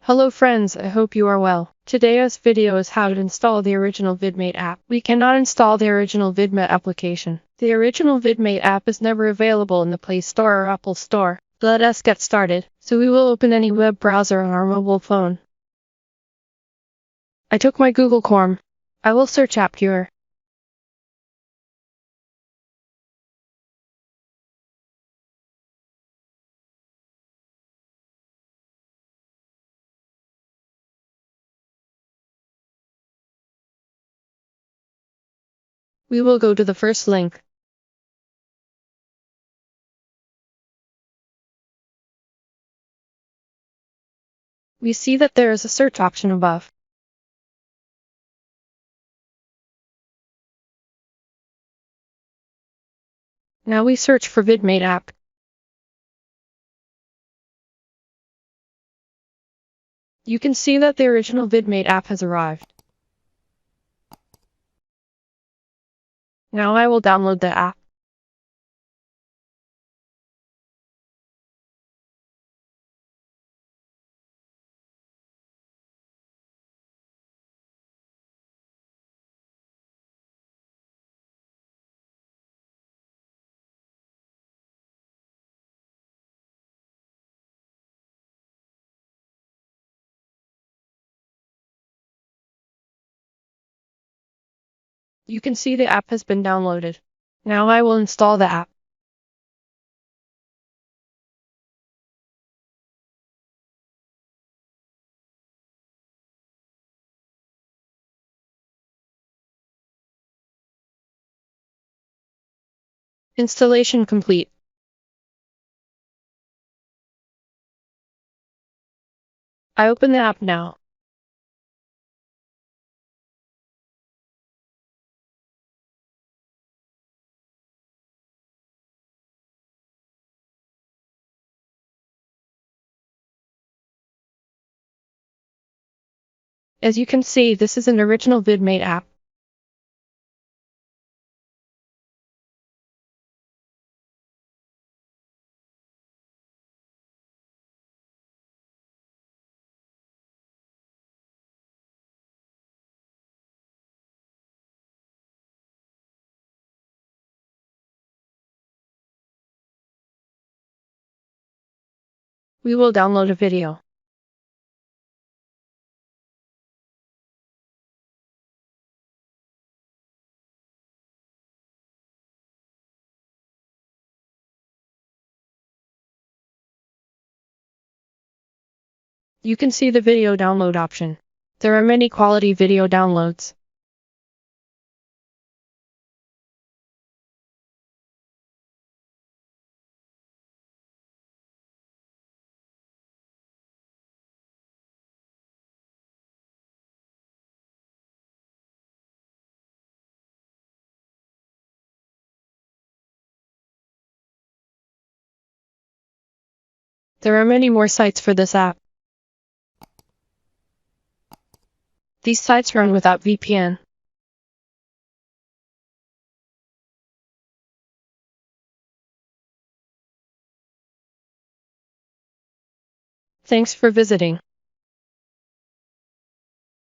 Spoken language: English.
Hello friends, I hope you are well. Today's video is how to install the original vidmate app. We cannot install the original vidmate application. The original vidmate app is never available in the Play Store or Apple Store. Let us get started. So we will open any web browser on our mobile phone. I took my Google Chrome. I will search App here. We will go to the first link. We see that there is a search option above. Now we search for vidmate app. You can see that the original vidmate app has arrived. Now I will download the app. You can see the app has been downloaded. Now I will install the app. Installation complete. I open the app now. As you can see, this is an original vidmate app. We will download a video. You can see the video download option. There are many quality video downloads. There are many more sites for this app. These sites run without VPN. Thanks for visiting.